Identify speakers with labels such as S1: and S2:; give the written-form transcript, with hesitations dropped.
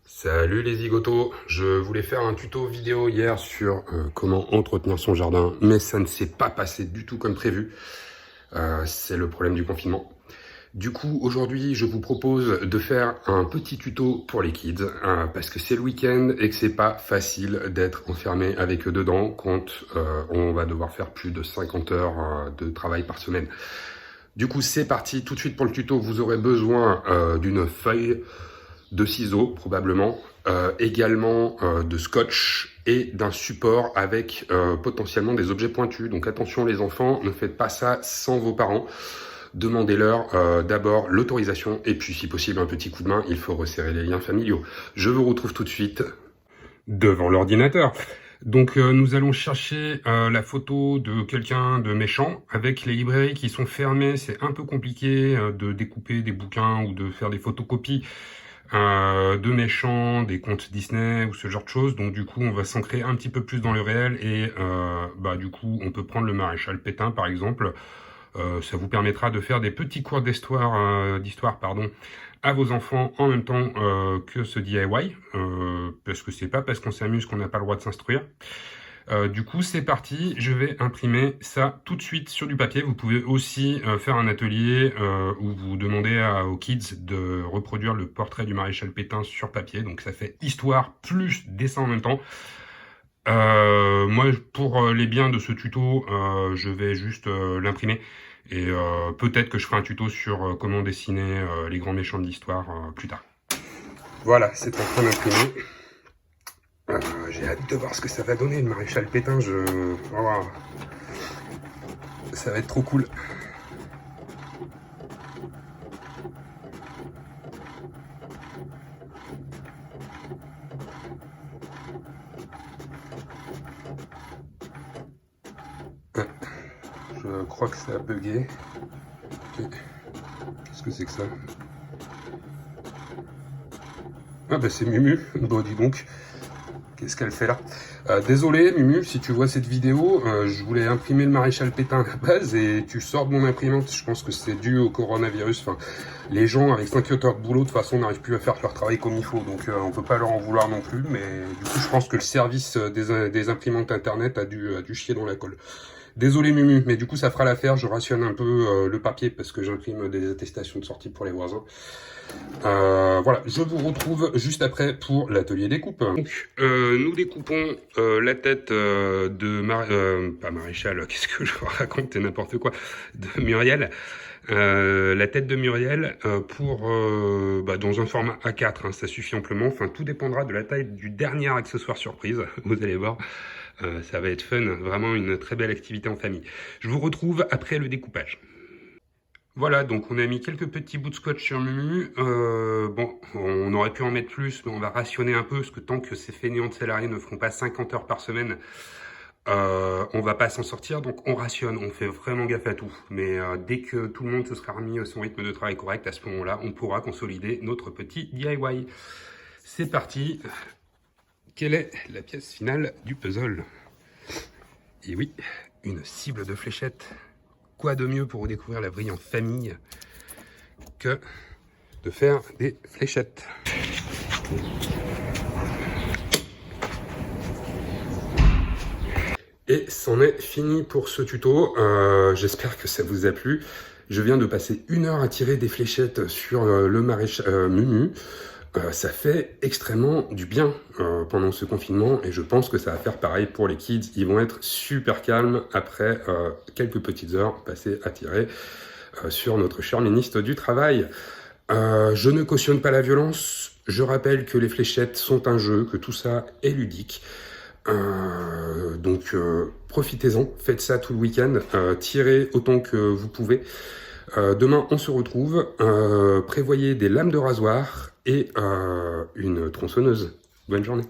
S1: Salut les zigotos, je voulais faire un tuto vidéo hier sur comment entretenir son jardin, mais ça ne s'est pas passé du tout comme prévu. C'est le problème du confinement. Du coup, aujourd'hui, je vous propose de faire un petit tuto pour les kids, parce que c'est le week-end et que c'est pas facile d'être enfermé avec eux dedans quand on va devoir faire plus de 50 heures de travail par semaine. Du coup, c'est parti, tout de suite pour le tuto, vous aurez besoin d'une feuille, de ciseaux probablement, également de scotch et d'un support avec potentiellement des objets pointus. Donc attention les enfants, ne faites pas ça sans vos parents. Demandez-leur d'abord l'autorisation et puis si possible un petit coup de main, il faut resserrer les liens familiaux. Je vous retrouve tout de suite devant l'ordinateur. Donc nous allons chercher la photo de quelqu'un de méchant. Avec les librairies qui sont fermées, c'est un peu compliqué de découper des bouquins ou de faire des photocopies de méchants, des contes Disney ou ce genre de choses. Donc du coup on va s'ancrer un petit peu plus dans le réel et du coup on peut prendre le maréchal Pétain par exemple. Ça vous permettra de faire des petits cours d'histoire à vos enfants en même temps que ce DIY, parce que c'est pas parce qu'on s'amuse qu'on n'a pas le droit de s'instruire. Du coup, c'est parti, je vais imprimer ça tout de suite sur du papier. Vous pouvez aussi faire un atelier où vous demandez aux kids de reproduire le portrait du maréchal Pétain sur papier. Donc ça fait histoire plus dessin en même temps. Moi, pour les biens de ce tuto, je vais juste l'imprimer. Et peut-être que je ferai un tuto sur comment dessiner les grands méchants de l'histoire plus tard. Voilà, c'est en train d'imprimer. J'ai hâte de voir ce que ça va donner, le maréchal Pétain. Oh, ça va être trop cool. Je crois que ça a bugué. Okay. Qu'est-ce que c'est que ça? Ah bah c'est Mumu, bon dis donc. Qu'est-ce qu'elle fait là? Désolé Mumu, si tu vois cette vidéo, je voulais imprimer le maréchal Pétain à la base et tu sors de mon imprimante. Je pense que c'est dû au coronavirus. Enfin, les gens avec 5 heures de boulot de toute façon n'arrivent plus à faire leur travail comme il faut, donc on peut pas leur en vouloir non plus. Mais du coup, je pense que le service des imprimantes internet a dû chier dans la colle. Désolé Mumu, mais du coup ça fera l'affaire. Je rationne un peu le papier parce que j'imprime des attestations de sortie pour les voisins. Voilà, je vous retrouve juste après pour l'atelier découpe. Donc, nous découpons la tête pas Maréchal, qu'est-ce que je raconte, c'est n'importe quoi, de Muriel. La tête de Muriel pour dans un format A4, hein, ça suffit amplement. Enfin, tout dépendra de la taille du dernier accessoire surprise, vous allez voir. Ça va être fun, vraiment une très belle activité en famille. Je vous retrouve après le découpage. Voilà, donc on a mis quelques petits bouts de scotch sur Mumu. Bon, on aurait pu en mettre plus, mais on va rationner un peu, parce que tant que ces fainéants de salariés ne feront pas 50 heures par semaine, on va pas s'en sortir, donc on rationne, on fait vraiment gaffe à tout. Mais dès que tout le monde se sera remis à son rythme de travail correct, à ce moment-là, on pourra consolider notre petit DIY. C'est parti. Quelle est la pièce finale du puzzle? Et oui, une cible de fléchette. Quoi de mieux pour découvrir la brillante famille que de faire des fléchettes? Et c'en est fini pour ce tuto. J'espère que ça vous a plu. Je viens de passer 1 heure à tirer des fléchettes sur le maréchal Mumu. Ça fait extrêmement du bien pendant ce confinement et je pense que ça va faire pareil pour les kids. Ils vont être super calmes après quelques petites heures passées à tirer sur notre cher ministre du Travail. Je ne cautionne pas la violence. Je rappelle que les fléchettes sont un jeu, que tout ça est ludique. Donc profitez-en, faites ça tout le week-end, tirez autant que vous pouvez. Demain on se retrouve, prévoyez des lames de rasoir et une tronçonneuse. Bonne journée.